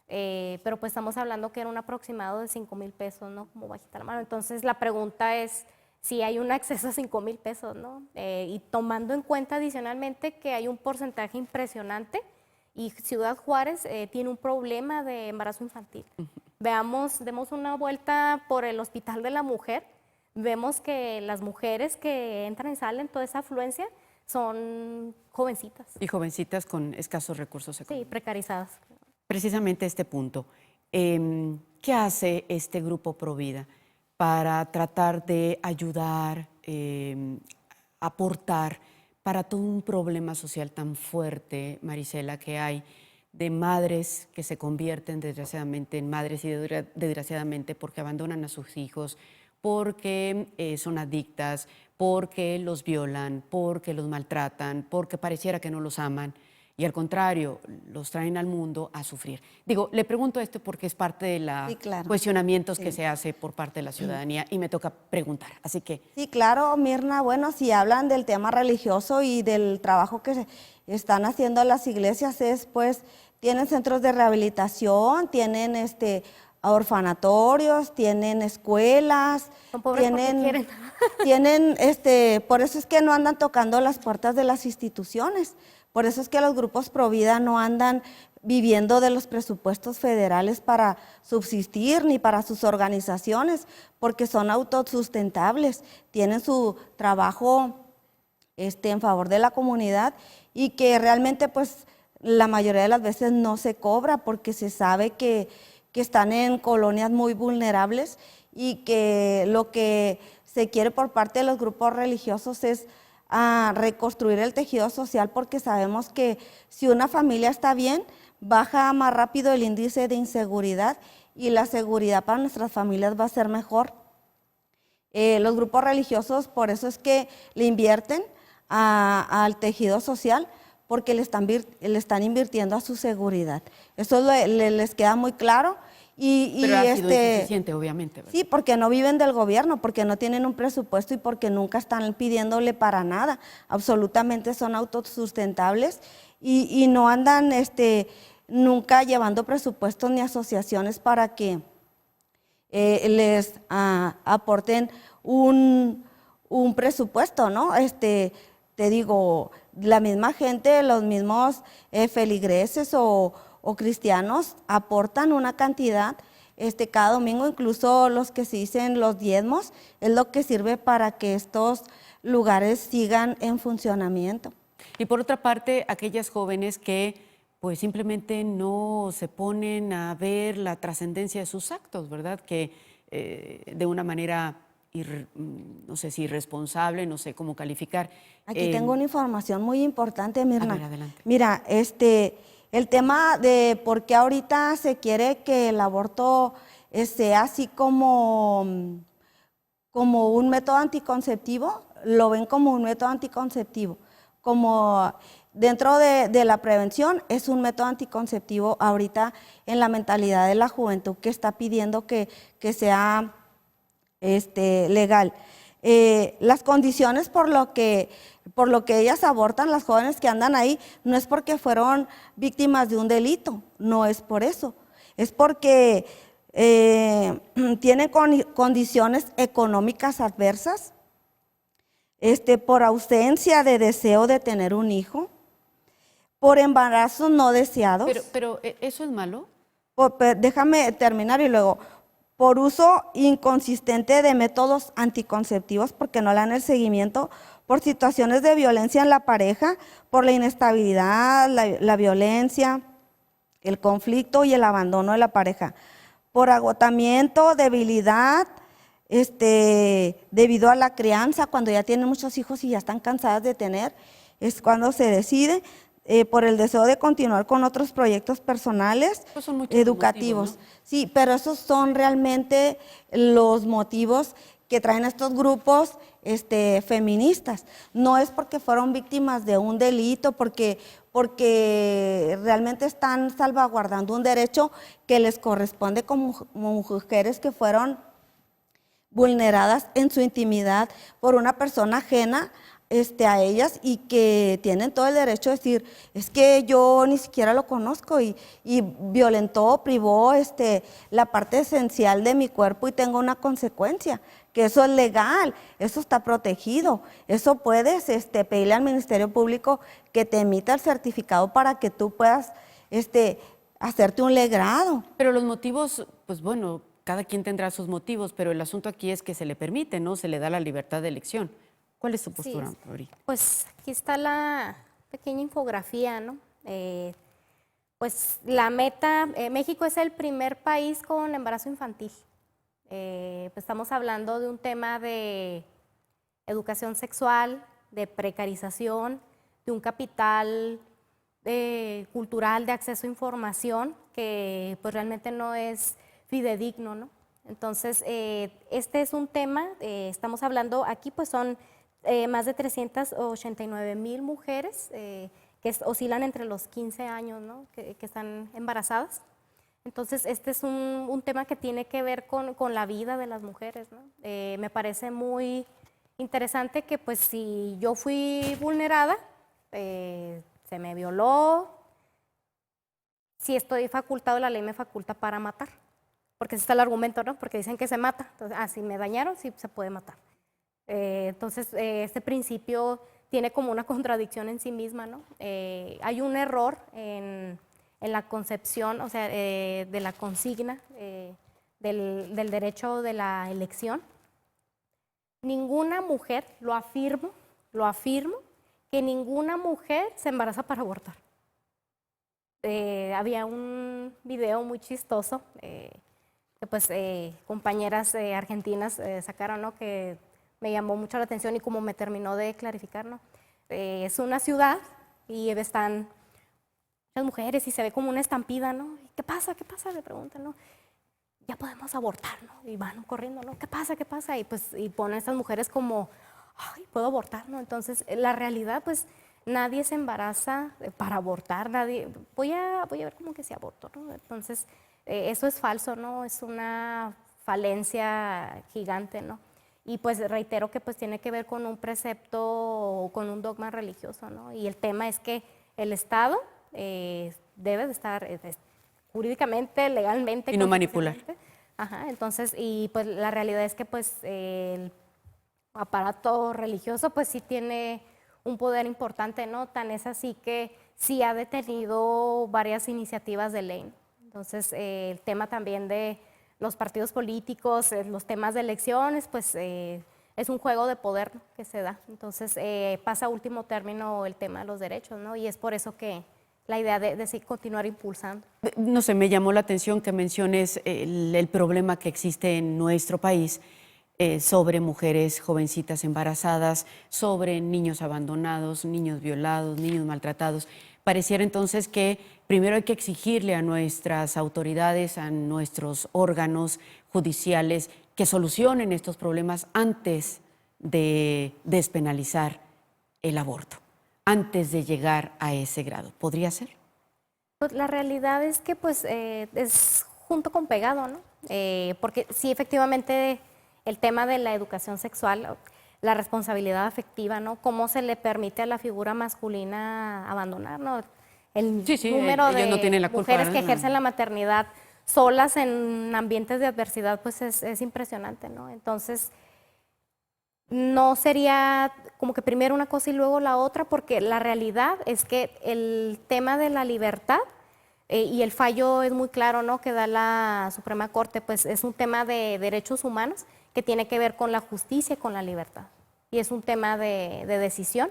pero pues estamos hablando que era un aproximado de 5,000 pesos, ¿no? Como bajita la mano. Entonces la pregunta es si hay un acceso a 5,000 pesos, ¿no? Y tomando en cuenta adicionalmente que hay un porcentaje impresionante y Ciudad Juárez tiene un problema de embarazo infantil. Demos una vuelta por el Hospital de la Mujer, vemos que las mujeres que entran y salen, toda esa afluencia, son jovencitas. Y jovencitas con escasos recursos económicos. Sí, precarizadas. Precisamente este punto. ¿Qué hace este grupo Provida para tratar de ayudar, aportar para todo un problema social tan fuerte, Marisela, que hay de madres que se convierten desgraciadamente en madres y desgraciadamente porque abandonan a sus hijos, porque son adictas, porque los violan, porque los maltratan, porque pareciera que no los aman y al contrario, los traen al mundo a sufrir? Digo, le pregunto esto porque es parte de los cuestionamientos que se hace por parte de la ciudadanía y me toca preguntar, así que... Sí, claro, Mirna, bueno, si hablan del tema religioso y del trabajo que están haciendo las iglesias pues, tienen centros de rehabilitación, tienen orfanatorios, tienen escuelas, son pobres porque tienen, por eso es que no andan tocando las puertas de las instituciones. Por eso es que los grupos Provida no andan viviendo de los presupuestos federales para subsistir ni para sus organizaciones, porque son autosustentables, tienen su trabajo en favor de la comunidad y que realmente pues la mayoría de las veces no se cobra porque se sabe que están en colonias muy vulnerables y que lo que se quiere por parte de los grupos religiosos es a reconstruir el tejido social, porque sabemos que si una familia está bien, baja más rápido el índice de inseguridad y la seguridad para nuestras familias va a ser mejor. Los grupos religiosos por eso es que le invierten al tejido social, porque le están invirtiendo a su seguridad. Eso les queda muy claro. Pero ha sido insuficiente, obviamente, ¿verdad? Sí, porque no viven del gobierno, porque no tienen un presupuesto y porque nunca están pidiéndole para nada. Absolutamente son autosustentables y no andan nunca llevando presupuestos ni asociaciones para que les aporten un presupuesto, ¿no? Te digo, la misma gente, los mismos feligreses o cristianos aportan una cantidad cada domingo, incluso los que se dicen los diezmos, es lo que sirve para que estos lugares sigan en funcionamiento. Y por otra parte, aquellas jóvenes que pues simplemente no se ponen a ver la trascendencia de sus actos, ¿verdad? Que de una manera, no sé si irresponsable, no sé cómo calificar. Aquí tengo una información muy importante, Mirna. A ver, adelante. Mira, el tema de por qué ahorita se quiere que el aborto sea así como un método anticonceptivo, lo ven como un método anticonceptivo, como dentro de la prevención es un método anticonceptivo ahorita en la mentalidad de la juventud que está pidiendo que sea legal. Las condiciones por lo que ellas abortan, las jóvenes que andan ahí, no es porque fueron víctimas de un delito, no es por eso, es porque tienen condiciones económicas adversas, por ausencia de deseo de tener un hijo, por embarazos no deseados. Pero ¿eso es malo? Déjame terminar y luego, por uso inconsistente de métodos anticonceptivos, porque no le dan el seguimiento, por situaciones de violencia en la pareja, por la inestabilidad, la violencia, el conflicto y el abandono de la pareja, por agotamiento, debilidad, debido a la crianza, cuando ya tienen muchos hijos y ya están cansadas de tener, es cuando se decide, por el deseo de continuar con otros proyectos personales, Pues son muchos educativos. motivos, ¿no? Sí, pero esos son realmente los motivos que traen estos grupos feministas. No es porque fueron víctimas de un delito, porque realmente están salvaguardando un derecho que les corresponde como mujeres que fueron vulneradas en su intimidad por una persona ajena a ellas y que tienen todo el derecho de decir, es que yo ni siquiera lo conozco y violentó, privó la parte esencial de mi cuerpo y tengo una consecuencia, que eso es legal, eso está protegido, eso puedes pedirle al Ministerio Público que te emita el certificado para que tú puedas hacerte un legrado. Pero los motivos, pues bueno, cada quien tendrá sus motivos, pero el asunto aquí es que se le permite, ¿no? Se le da la libertad de elección. ¿Cuál es tu postura, ahorita? Pues aquí está la pequeña infografía, ¿no? Pues la meta, México es el primer país con embarazo infantil. Pues estamos hablando de un tema de educación sexual, de precarización, de un capital cultural de acceso a información que pues realmente no es fidedigno, ¿no? Entonces, este es un tema, estamos hablando aquí, pues son más de 389,000 mujeres que oscilan entre los 15 años, ¿no? que están embarazadas. Entonces, este es un tema que tiene que ver con la vida de las mujeres, ¿no? Me parece muy interesante que pues si yo fui vulnerada, se me violó, si estoy facultado, la ley me faculta para matar. Porque ese está el argumento, ¿no? Porque dicen que se mata. Entonces, si me dañaron, sí se puede matar. Entonces, este principio tiene como una contradicción en sí misma, ¿no? Hay un error en la concepción, o sea, de la consigna del derecho de la elección. Ninguna mujer, lo afirmo, que ninguna mujer se embaraza para abortar. Había un video muy chistoso que pues compañeras argentinas sacaron, ¿no? Que me llamó mucho la atención y como me terminó de clarificar, ¿no? Es una ciudad y están las mujeres y se ve como una estampida, ¿no? ¿Qué pasa? ¿Qué pasa? Le preguntan, ¿no? Ya podemos abortar, ¿no? Y van corriendo, ¿no? ¿Qué pasa? ¿Qué pasa? Y pues ponen a estas mujeres como, ay, puedo abortar, ¿no? Entonces, la realidad, pues, nadie se embaraza para abortar, nadie, voy a ver cómo que se abortó, ¿no? Entonces, eso es falso, ¿no? Es una falencia gigante, ¿no? Y pues reitero que pues tiene que ver con un precepto o con un dogma religioso, ¿no? Y el tema es que el Estado debe de estar jurídicamente, legalmente. Y no manipular. Ajá, entonces, y pues la realidad es que pues el aparato religioso pues sí tiene un poder importante, ¿no? Tan es así que sí ha detenido varias iniciativas de ley. Entonces, el tema también de los partidos políticos, los temas de elecciones, pues es un juego de poder, ¿no?, que se da. Entonces, pasa a último término el tema de los derechos, ¿no? Y es por eso que la idea de sí continuar impulsando. No sé, me llamó la atención que menciones el problema que existe en nuestro país sobre mujeres jovencitas embarazadas, sobre niños abandonados, niños violados, niños maltratados. Pareciera entonces que primero hay que exigirle a nuestras autoridades, a nuestros órganos judiciales, que solucionen estos problemas antes de despenalizar el aborto, antes de llegar a ese grado. ¿Podría ser? Pues la realidad es que pues es junto con pegado, ¿no? Porque sí, efectivamente, el tema de la educación sexual, la responsabilidad afectiva, ¿no? Cómo se le permite a la figura masculina abandonar, ¿no? El número de no tienen la culpa, mujeres que ¿no? ejercen la maternidad solas en ambientes de adversidad, pues es impresionante, ¿no? Entonces, no sería como que primero una cosa y luego la otra, porque la realidad es que el tema de la libertad, y el fallo es muy claro, ¿no?, que da la Suprema Corte, pues es un tema de derechos humanos que tiene que ver con la justicia y con la libertad. Y es un tema de decisión,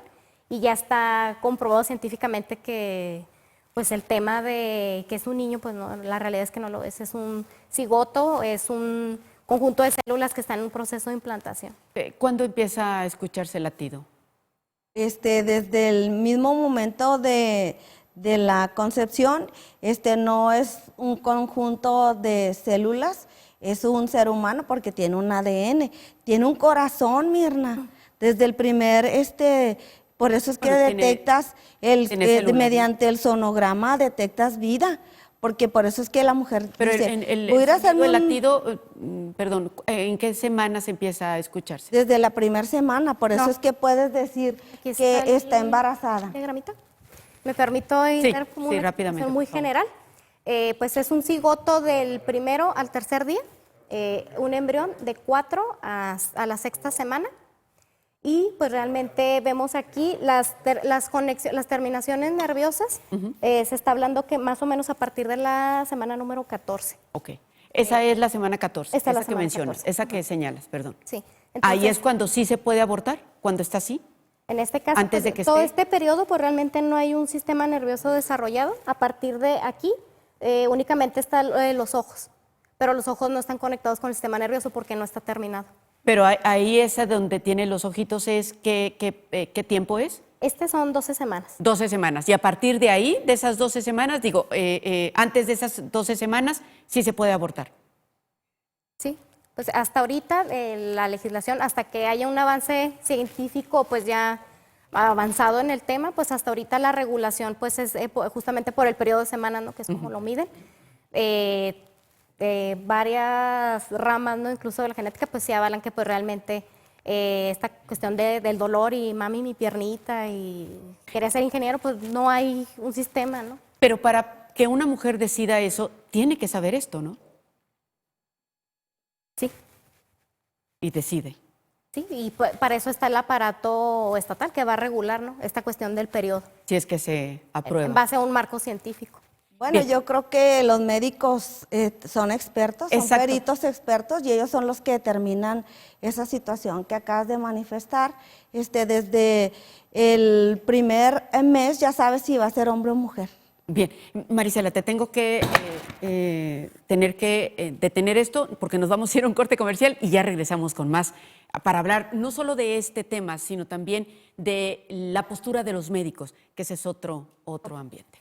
y ya está comprobado científicamente que pues el tema de que es un niño, pues no, la realidad es que no lo es un cigoto, es un conjunto de células que están en un proceso de implantación. ¿Cuándo empieza a escucharse el latido? Desde el mismo momento de la concepción, no es un conjunto de células, es un ser humano porque tiene un ADN, tiene un corazón, Mirna. Desde el primer, por eso es que detectas, mediante el sonograma detectas vida, porque por eso es que la mujer pero dice, el latido, perdón, ¿en qué semanas empieza a escucharse? Desde la primera semana, por eso es que puedes decir que está embarazada. ¿Diagramita? ¿Me permito ir como una rápidamente, muy general? Pues es un cigoto del primero al tercer día, un embrión de 4 a la 6ª semana, y pues realmente vemos aquí las terminaciones nerviosas. Se está hablando que más o menos a partir de la semana número 14. Ok. Esa es la semana 14, esta es la esa que semana mencionas, 14. esa que señalas, perdón. Sí. Ahí es cuando sí se puede abortar, cuando está así. En este caso, antes de pues, que todo esté... este periodo, pues realmente no hay un sistema nervioso desarrollado. A partir de aquí, únicamente están los ojos, pero los ojos no están conectados con el sistema nervioso porque no está terminado. Pero ahí esa donde tiene los ojitos es, ¿qué tiempo es? Son 12 semanas. 12 semanas. Y a partir de ahí, de esas 12 semanas, antes de esas 12 semanas, sí se puede abortar. Sí, pues hasta ahorita la legislación, hasta que haya un avance científico, pues ya avanzado en el tema, pues hasta ahorita la regulación, pues es justamente por el periodo de semanas, ¿no?, que es como lo miden. Varias ramas, ¿no?, incluso de la genética, pues sí avalan que pues realmente esta cuestión del dolor y mami mi piernita y quería ser ingeniero, pues no hay un sistema, ¿no? Pero para que una mujer decida eso, tiene que saber esto, ¿no? Sí. Y decide. Sí, y para eso está el aparato estatal que va a regular, ¿no?, esta cuestión del periodo. Si es que se aprueba. En base a un marco científico. Bueno, Bien. yo creo que los médicos son expertos, son Exacto. peritos expertos, y ellos son los que determinan esa situación que acabas de manifestar. Desde el primer mes ya sabes si va a ser hombre o mujer. Bien, Marisela, te tengo que detener esto porque nos vamos a ir a un corte comercial y ya regresamos con más para hablar no solo de este tema, sino también de la postura de los médicos, que ese es otro ambiente.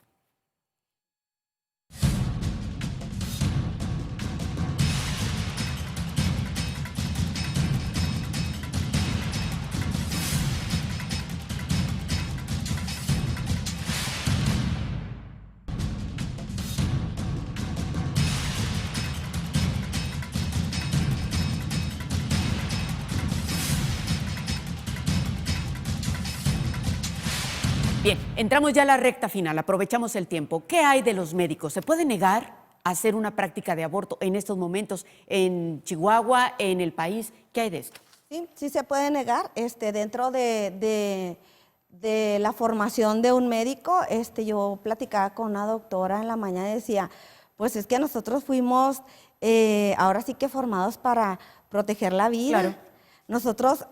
Bien, entramos ya a la recta final, aprovechamos el tiempo. ¿Qué hay de los médicos? ¿Se puede negar a hacer una práctica de aborto en estos momentos en Chihuahua, en el país? ¿Qué hay de esto? Sí, sí se puede negar. Dentro de la formación de un médico, yo platicaba con una doctora en la mañana y decía, pues es que nosotros fuimos ahora sí que formados para proteger la vida. Claro. Nosotros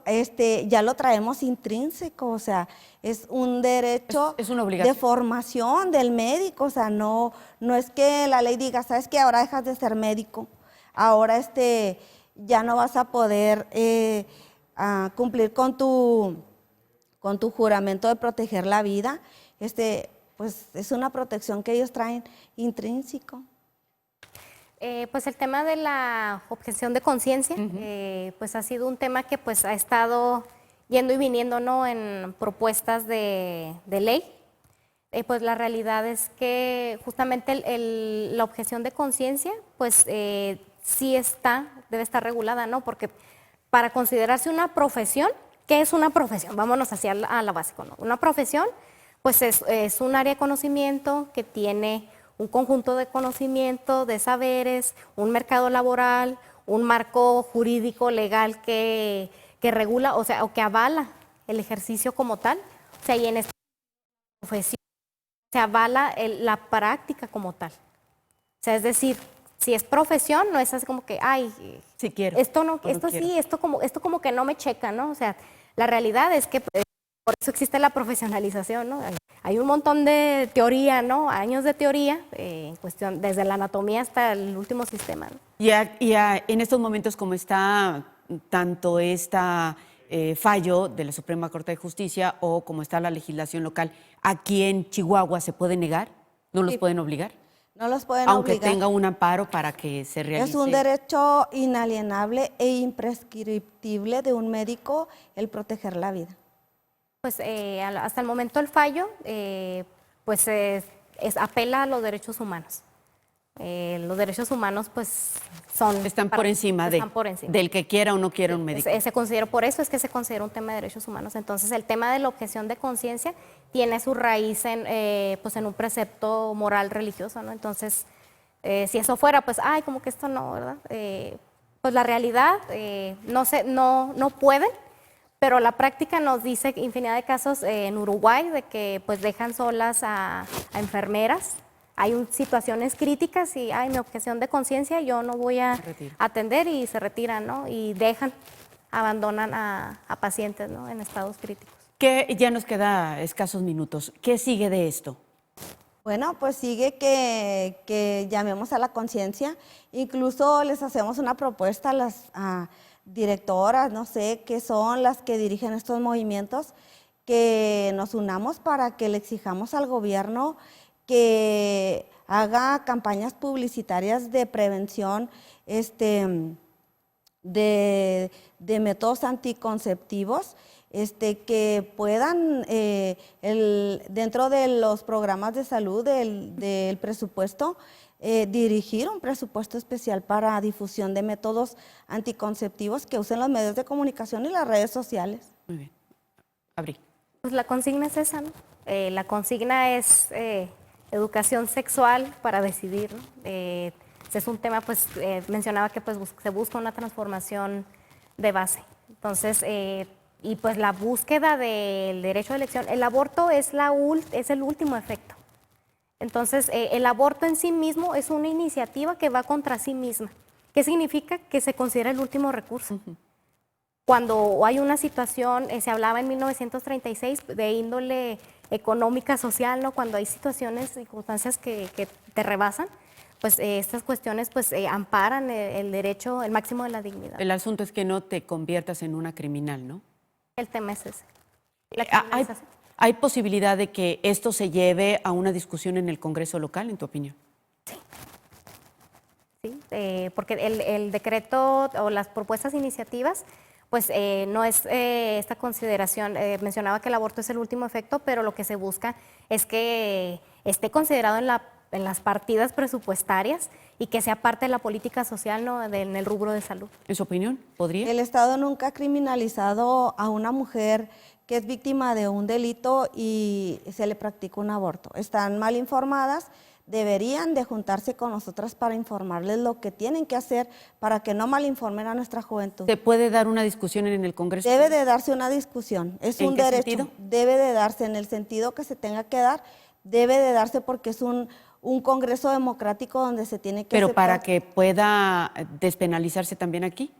ya lo traemos intrínseco, o sea, es un derecho Es una obligación. de formación del médico, o sea, no es que la ley diga, ¿sabes qué? Ahora dejas de ser médico, ahora ya no vas a poder cumplir con tu juramento de proteger la vida. Pues es una protección que ellos traen intrínseco. Pues el tema de la objeción de conciencia, pues ha sido un tema que pues ha estado yendo y viniendo, ¿no?, en propuestas de ley. Pues la realidad es que justamente la objeción de conciencia, pues sí debe estar regulada, ¿no? Porque para considerarse una profesión, ¿qué es una profesión? Vámonos hacia a la básica, ¿no? Una profesión, pues es un área de conocimiento que tiene un conjunto de conocimiento, de saberes, un mercado laboral, un marco jurídico legal que regula, o sea, o que avala el ejercicio como tal. O sea, y en esta profesión se avala la práctica como tal. O sea, es decir, si es profesión, no es así como que, ay, Sí quiero. esto no, o esto quiero. sí, esto como que no me checa, ¿no? O sea, la realidad es que por eso existe la profesionalización, ¿no? Hay un montón de teoría, ¿no? Años de teoría, en cuestión, desde la anatomía hasta el último sistema, ¿no? En estos momentos, como está tanto fallo de la Suprema Corte de Justicia o como está la legislación local, ¿aquí en Chihuahua se puede negar? ¿No los Sí. pueden obligar? No los pueden Aunque obligar. tenga un amparo para que se realice. Es un derecho inalienable e imprescriptible de un médico el proteger la vida. Pues hasta el momento el fallo, pues apela a los derechos humanos. Los derechos humanos, pues, Están por encima del que quiera o no quiera un médico. Por eso es que se considera un tema de derechos humanos. Entonces, el tema de la objeción de conciencia tiene su raíz pues, en un precepto moral religioso, ¿no? Entonces, si eso fuera, pues, ay, como que esto no, ¿verdad? Pues la realidad, no pueden, pero la práctica nos dice infinidad de casos en Uruguay de que pues dejan solas a enfermeras. Hay situaciones críticas y hay mi objeción de conciencia, yo no voy a atender y se retiran, ¿no? Y abandonan a pacientes, ¿no?, en estados críticos. Ya nos queda escasos minutos. ¿Qué sigue de esto? Bueno, pues sigue que llamemos a la conciencia. Incluso les hacemos una propuesta a las directoras, no sé, que son las que dirigen estos movimientos, que nos unamos para que le exijamos al gobierno que haga campañas publicitarias de prevención de métodos anticonceptivos, que puedan, dentro de los programas de salud del presupuesto, dirigir un presupuesto especial para difusión de métodos anticonceptivos que usen los medios de comunicación y las redes sociales. Muy bien. Abril. Pues la consigna es esa, ¿no? La consigna es educación sexual para decidir, ¿no? Es un tema, pues, mencionaba que pues, se busca una transformación de base. Entonces, y pues la búsqueda del derecho de elección, el aborto es el último efecto. Entonces, el aborto en sí mismo es una iniciativa que va contra sí misma. ¿Qué significa? Que se considera el último recurso. Cuando hay una situación, se hablaba en 1936 de índole económica, social, ¿no? Cuando hay situaciones, circunstancias que te rebasan, pues estas cuestiones pues amparan el derecho, el máximo de la dignidad. El asunto es que no te conviertas en una criminal, ¿no? El tema es ese. ¿Hay posibilidad de que esto se lleve a una discusión en el Congreso local, en tu opinión? Sí, porque el decreto o las propuestas iniciativas, pues no es esta consideración, mencionaba que el aborto es el último efecto, pero lo que se busca es que esté considerado en las partidas presupuestarias y que sea parte de la política social, ¿no?, en el rubro de salud. ¿En su opinión? ¿Podría? El Estado nunca ha criminalizado a una mujer que es víctima de un delito y se le practica un aborto. Están mal informadas, deberían de juntarse con nosotras para informarles lo que tienen que hacer para que no malinformen a nuestra juventud. ¿Se puede dar una discusión en el Congreso? Debe de darse una discusión, es ¿En un qué derecho. sentido? Debe de darse en el sentido que se tenga que dar, debe de darse porque es un Congreso democrático donde se tiene que Pero aceptar. para que pueda despenalizarse también aquí.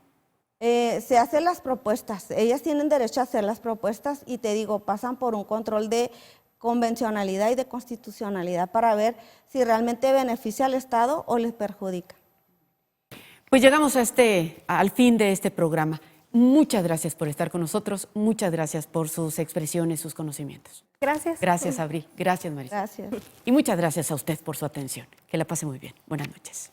Se hacen las propuestas, ellas tienen derecho a hacer las propuestas y te digo, pasan por un control de convencionalidad y de constitucionalidad para ver si realmente beneficia al Estado o les perjudica. Pues llegamos al fin de este programa. Muchas gracias por estar con nosotros, muchas gracias por sus expresiones, sus conocimientos. Gracias. Gracias, Abril. Gracias, Marisa. Gracias. Y muchas gracias a usted por su atención. Que la pase muy bien. Buenas noches.